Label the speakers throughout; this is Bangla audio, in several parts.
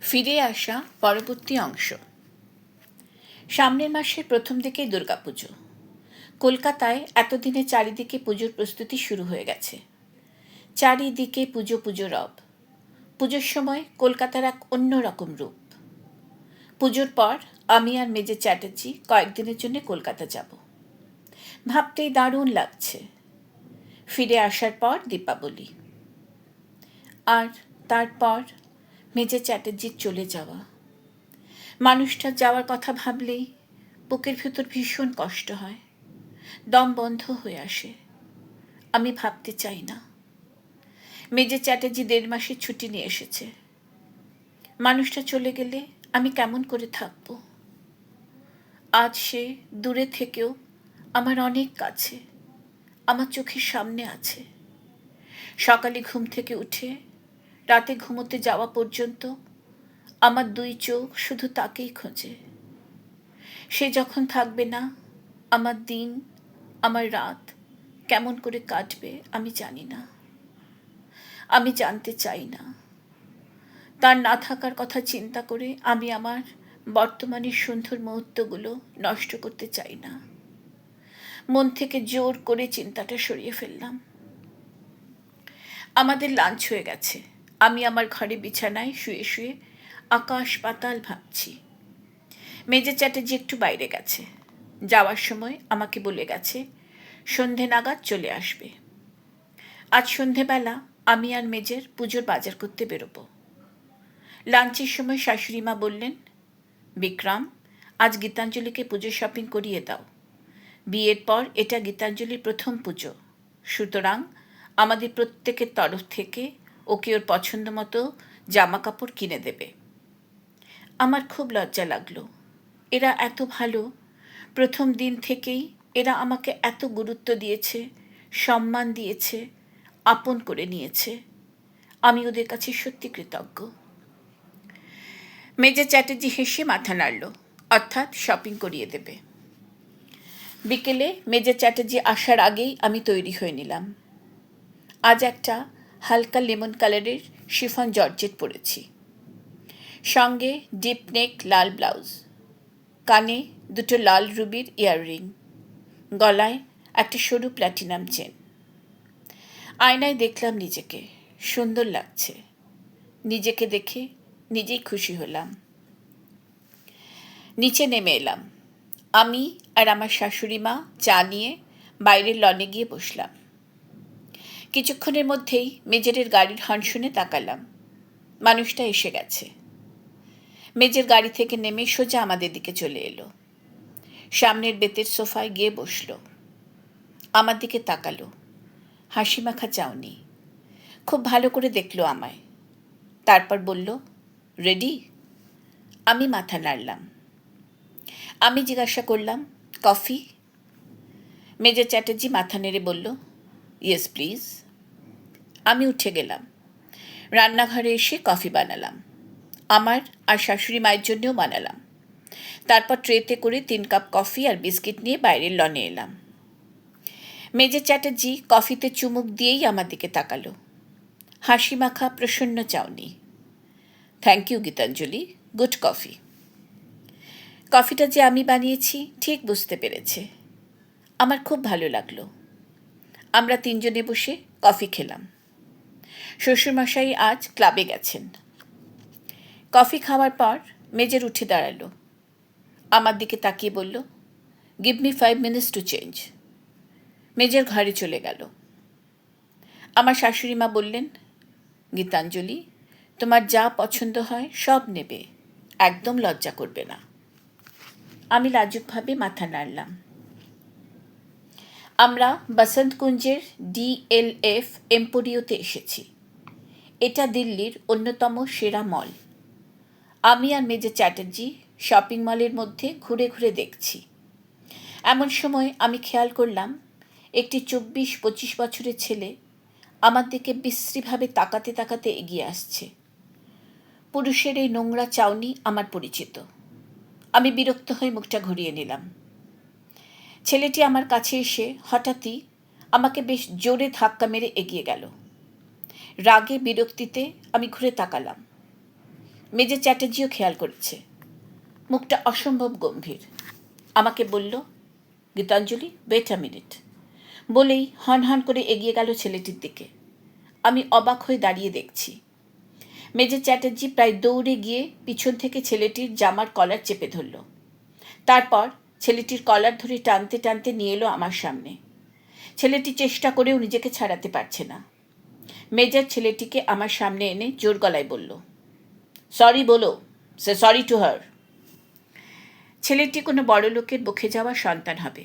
Speaker 1: ফিরে আসা পরবর্তী অংশ। সামনের মাসের প্রথম দিকেই দুর্গাপুজো। কলকাতায় এতদিনে চারিদিকে পুজোর প্রস্তুতি শুরু হয়ে গেছে। চারিদিকে পুজো পুজো রব। পুজোর সময় কলকাতার এক অন্যরকম রূপ। পুজোর পর আমি আর মেজে চ্যাটার্জি কয়েকদিনের জন্য কলকাতা যাব। ভাবতেই দারুণ লাগছে। ফিরে আসার পর দীপাবলি, আর তারপর মেজে চ্যাটার্জির চলে যাওয়া। মানুষটা যাওয়ার কথা ভাবলেই বুকের ভেতর ভীষণ কষ্ট হয়, দম বন্ধ হয়ে আসে। আমি ভাবতে চাই না। মেজে চ্যাটার্জি 1.5 মাসের ছুটি নিয়ে এসেছে। মানুষটা চলে গেলে আমি কেমন করে থাকব? আজ সে দূরে থেকেও আমার অনেক কাছে, আমার চোখের সামনে আছে। সকালে ঘুম থেকে উঠে রাতে ঘুমোতে যাওয়া পর্যন্ত আমার 2 চোখ শুধু তাকেই খোঁজে। সে যখন থাকবে না, আমার দিন, আমার রাত কেমন করে কাটবে আমি জানি না। আমি জানতে চাই না। তার না থাকার কথা চিন্তা করে আমি আমার বর্তমানের সুন্দর মুহূর্তগুলো নষ্ট করতে চাই না। মন থেকে জোর করে চিন্তাটা সরিয়ে ফেললাম। আমাদের লাঞ্চ হয়ে গেছে। আমি আমার ঘরে বিছানায় শুয়ে শুয়ে আকাশ পাতাল ভাবছি। মেজে চ্যাটার্জি একটু বাইরে গেছে। যাওয়ার সময় আমাকে বলে গেছে সন্ধে নাগাদ চলে আসবে। আজ সন্ধেবেলা আমি আর মেজের পুজোর বাজার করতে বেরোবো। লাঞ্চের সময় শাশুড়ি মা বললেন, বিক্রম, আজ গীতাঞ্জলিকে পুজো শপিং করিয়ে দাও। বিয়ের পর এটা গীতাঞ্জলির প্রথম পুজো, সুতরাং আমাদের প্রত্যেকের তরফ থেকে ওকে ওর পছন্দ মতো জামা কাপড় কিনে দেবে। আমার খুব লজ্জা লাগলো। এরা এত ভালো। প্রথম দিন থেকেই এরা আমাকে এত গুরুত্ব দিয়েছে, সম্মান দিয়েছে, আপন করে নিয়েছে। আমি ওদের কাছে সত্যি কৃতজ্ঞ। মেজর চ্যাটার্জি হেসে মাথা নাড়ল, অর্থাৎ শপিং করিয়ে দেবে। বিকেলে মেজর চ্যাটার্জি আসার আগেই আমি তৈরি হয়ে নিলাম। আজ একটা হালকা লেমন কালারের শিফন জর্জেট পরেছি, সঙ্গে ডিপ নেক লাল ব্লাউজ, কানে 2টো লাল রুবির ইয়াররিং, গলায় একটা সরু প্ল্যাটিনাম চেন। আয়নায় দেখলাম নিজেকে, সুন্দর লাগছে। নিজেকে দেখে নিজেই খুশি হলাম। নিচে নেমে এলাম। আমি আর আমার শাশুড়ি মা চা নিয়ে বাইরের লনে গিয়ে বসলাম। কিছুক্ষণের মধ্যেই মেজরের গাড়ির হর্ন শুনে তাকালাম। মানুষটা এসে গেছে। মেজের গাড়ি থেকে নেমে সোজা আমাদের দিকে চলে এলো। সামনের বেতের সোফায় গিয়ে বসল। আমার দিকে তাকালো, হাসি মাখা চাউনি। খুব ভালো করে দেখলো আমায়। তারপর বলল, রেডি? আমি মাথা নাড়লাম। আমি জিজ্ঞাসা করলাম, কফি? মেজর চ্যাটার্জি মাথা নেড়ে বলল, ইয়েস প্লিজ। আমি উঠে গেলাম। রান্নাঘরে এসে কফি বানালাম। আমার আর শাশুড়ি মায়ের জন্যও বানালাম। তারপর ট্রেতে করে 3 কাপ কফি আর বিস্কিট নিয়ে বাইরের লনে এলাম। মেজর চ্যাটার্জি কফিতে চুমুক দিয়েই আমার দিকে তাকালো, হাসি মাখা প্রসন্ন চাউনি। Thank you Gitanjali, good coffee. কফিটা যে আমি বানিয়েছি ঠিক বুঝতে পেরেছে। আমার খুব ভালো লাগলো। আমরা 3 জনে বসে কফি খেলাম। শ্বশুরমশাই আজ ক্লাবে গেছেন। কফি খাওয়ার পর মেজর উঠে দাঁড়ালো, আমার দিকে তাকিয়ে বলল, give me 5 minutes to change. Major ঘরে চলে গেল। আমার শাশুড়ি মা বললেন, গীতাঞ্জলি, তোমার যা পছন্দ হয় সব নেবে, একদম লজ্জা করবে না। আমি লাজুকভাবে মাথা নাড়লাম। আমরা বসন্ত কুঞ্জের DLF এম্পোরিওতে এসেছি। এটা দিল্লির অন্যতম সেরা মল। আমি আর মেজর চ্যাটার্জি শপিং মলের মধ্যে ঘুরে ঘুরে দেখছি। এমন সময় আমি খেয়াল করলাম একটি 24-25 বছরের ছেলে আমার দিকে বিশ্রীভাবে তাকাতে তাকাতে এগিয়ে আসছে। পুরুষের এই নোংরা চাউনি আমার পরিচিত। আমি বিরক্ত হয়ে মুখটা ঘুরিয়ে নিলাম। ছেলেটি আমার কাছে এসে হঠাৎই আমাকে বেশ জোরে ধাক্কা মেরে এগিয়ে গেল। রাগে বিরক্তিতে আমি ঘুরে তাকালাম। মেজর চ্যাটার্জিও খেয়াল করেছে। মুখটা অসম্ভব গম্ভীর। আমাকে বলল, গীতাঞ্জলি, ওয়েট আ মিনিট, বলেই হন হন করে এগিয়ে গেল ছেলেটির দিকে। আমি অবাক হয়ে দাঁড়িয়ে দেখছি। মেজর চ্যাটার্জি প্রায় দৌড়ে গিয়ে পিছন থেকে ছেলেটির জামার কলার চেপে ধরল। তারপর ছেলেটির কলার ধরে টানতে টানতে নিয়ে এলো আমার সামনে। ছেলেটি চেষ্টা করেও নিজেকে ছাড়াতে পারছে না। মেজর ছেলেটিকে আমার সামনে এনে জোর গলায় বলল, সরি বলো, সে সরি টু হার। ছেলেটি কোনো বড় লোকের বকে যাওয়া সন্তান হবে।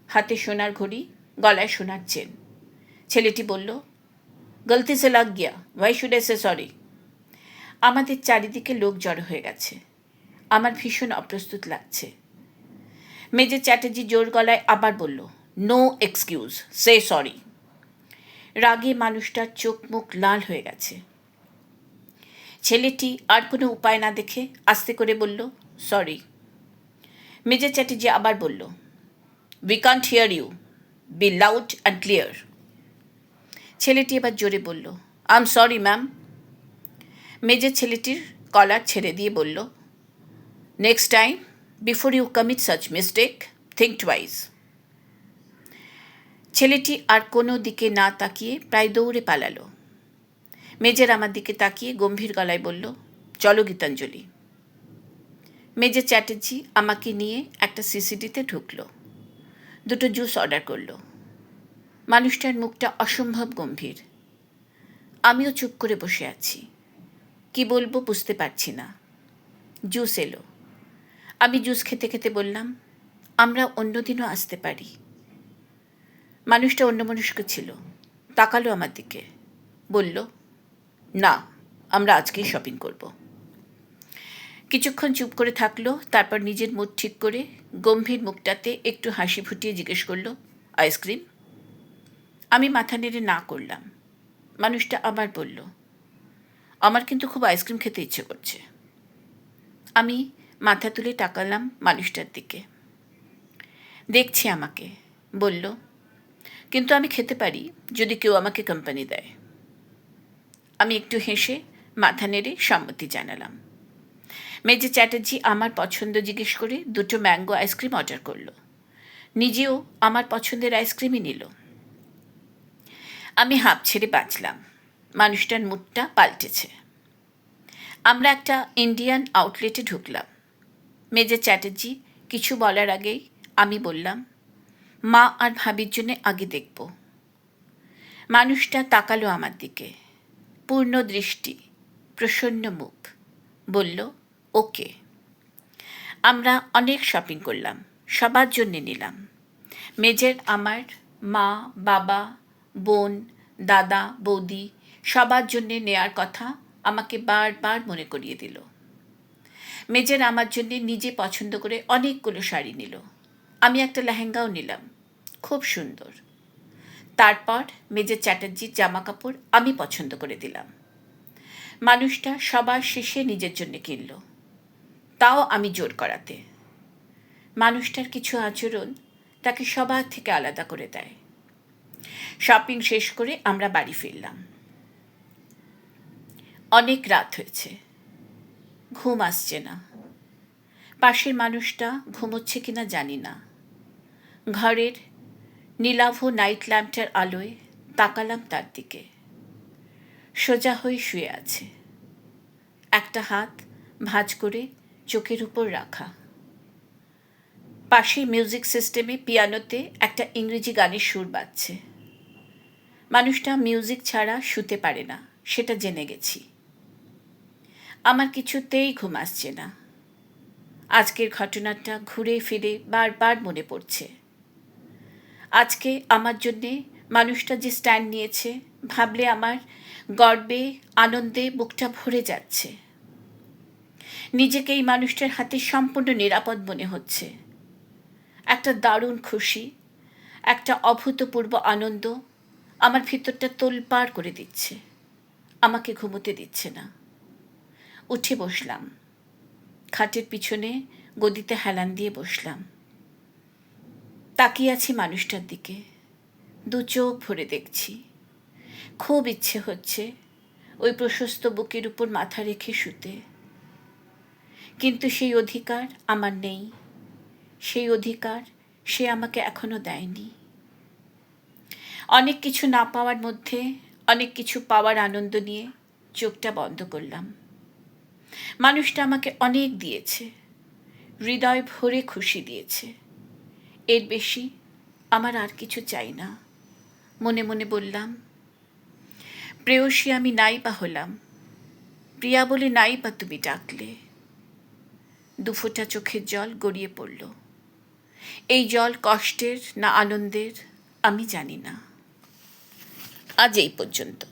Speaker 1: হাতে সোনার ঘড়ি, গলায় সোনার চেন। ছেলেটি বলল, গলতি সে লাগ গিয়া, why should I say sorry. আমাদের চারিদিকে লোক জড়ো হয়ে গেছে। আমার ভীষণ অপ্রস্তুত লাগছে। মেজর চ্যাটার্জি জোর গলায় আবার বলল, নো এক্সকিউজ, সে সরি। রাগে মানুষটার চোখ মুখ লাল হয়ে গেছে। ছেলেটি আর কোনো উপায় না দেখে আস্তে করে বলল, সরি। মেজর চ্যাটার্জি আবার বলল, we can't hear you, be loud and clear. ছেলেটি এবার জোরে বলল, I am sorry ma'am. Major ছেলেটির কলার ছেড়ে দিয়ে বলল, next time before you commit such mistake, think twice. ছেলেটি আর কোনো দিকে না তাকিয়ে প্রায় দৌড়ে পালালো। মেজর আমার দিকে তাকিয়ে গম্ভীর গলায় বলল, চলো গীতাঞ্জলি। মেজর চ্যাটার্জি আমাকে নিয়ে একটা সিসিডিতে ঢুকলো। দুটো জুস অর্ডার করলো। মানুষটার মুখটা অসম্ভব গম্ভীর। আমিও চুপ করে বসে আছি। কি বলবো বুঝতে পারছি না। জুস এলো। আমি জুস খেতে খেতে বললাম, আমরা অন্যদিনও আসতে পারি। মানুষটা অন্যমনস্ক ছিল। তাকালো আমার দিকে, বলল, না, আমরা আজকেই শপিং করব। কিছুক্ষণ চুপ করে থাকলো। তারপর নিজের মুড ঠিক করে গম্ভীর মুখটাতে একটু হাসি ফুটিয়ে জিজ্ঞেস করলো, আইসক্রিম? আমি মাথা নেড়ে না করলাম। মানুষটা আবার বলল, আমার কিন্তু খুব আইসক্রিম খেতে ইচ্ছে করছে। আমি মাথা তুলে তাকালাম মানুষটার দিকে। দেখছি আমাকে। বলল, কিন্তু আমি খেতে পারি যদি কেউ আমাকে কোম্পানি দেয়। আমি একটু হেসে মাথা নেড়ে সম্মতি জানালাম। মেজর চ্যাটার্জি আমার পছন্দ জিজ্ঞেস করে দুটো ম্যাঙ্গো আইসক্রিম অর্ডার করলো। নিজেও আমার পছন্দের আইসক্রিমই নিল। আমি হাঁপ ছেড়ে বাঁচলাম। মানুষটার মুডটা পাল্টেছে। আমরা একটা ইন্ডিয়ান আউটলেটে ঢুকলাম। মেজর চ্যাটার্জি কিছু বলার আগেই আমি বললাম, মা আর ভাবির জন্যে আগে দেখব। মানুষটা তাকালো আমার দিকে, পূর্ণ দৃষ্টি, প্রসন্ন মুখ, বলল, ওকে। আমরা অনেক শপিং করলাম, সবার জন্যে নিলাম। মেজর আমার মা, বাবা, বোন, দাদা, বৌদি সবার জন্যে নেয়ার কথা আমাকে বারবার মনে করিয়ে দিল। মেজর আমার জন্যে নিজে পছন্দ করে অনেকগুলো শাড়ি নিল। আমি একটা লেহেঙ্গাও নিলাম, খুব সুন্দর। তারপর মেজর চ্যাটার্জির জামা কাপড় আমি পছন্দ করে দিলাম। মানুষটা সবার শেষে নিজের জন্য কিনল, তাও আমি জোর করাতে। মানুষটার কিছু আচরণ তাকে সবার থেকে আলাদা করে দেয়। শপিং শেষ করে আমরা বাড়ি ফিরলাম। অনেক রাত হয়েছে, ঘুম আসছে না। পাশের মানুষটা ঘুমোচ্ছে কিনা জানি না। ঘরের নীলাভ নাইট ল্যাম্পটার আলোয় তাকালাম তার দিকে। সোজা হয়ে শুয়ে আছে, একটা হাত ভাঁজ করে চোখের উপর রাখা। পাশের মিউজিক সিস্টেমে পিয়ানোতে একটা ইংরেজি গানের সুর বাজছে। মানুষটা মিউজিক ছাড়া শুতে পারে না, সেটা জেনে গেছি। আমার কিছুতেই ঘুম আসছে না। আজকের ঘটনাটা ঘুরে ফিরে বারবার মনে পড়ছে। আজকে আমার জন্যে মানুষটা যে স্ট্যান্ড নিয়েছে ভাবলে আমার গর্বে আনন্দে বুকটা ভরে যাচ্ছে। নিজেকে এই মানুষটার হাতে সম্পূর্ণ নিরাপদ মনে হচ্ছে। একটা দারুণ খুশি, একটা অভূতপূর্ব আনন্দ আমার ভিতরটা তোলপাড় করে দিচ্ছে। আমাকে ঘুমোতে দিচ্ছে না। উঠে বসলাম। খাটের পিছনে গদিতে হেলান দিয়ে বসলাম। তাকিয়ে আছি মানুষটার দিকে, দু চোখ ভরে দেখছি। খুব ইচ্ছে হচ্ছে ওই প্রশস্ত বুকের উপর মাথা রেখে শুতে, কিন্তু সেই অধিকার আমার নেই, সেই অধিকার সে আমাকে এখনো দেয়নি। অনেক কিছু না পাওয়ার মধ্যে অনেক কিছু পাওয়ার আনন্দ নিয়ে চোখটা বন্ধ করলাম। মানুষটা আমাকে অনেক দিয়েছে, হৃদয় ভরে খুশি দিয়েছে। এর বেশি আমার আর কিছু চাই না। মনে মনে বললাম, প্রেয়সী আমি নাই বা হলাম, প্রিয়া বলে নাই বা তুমি ডাকলে। দুফোঁটা চোখের জল গড়িয়ে পড়ল। এই জল কষ্টের না আনন্দের আমি জানি না। আজ এই পর্যন্ত।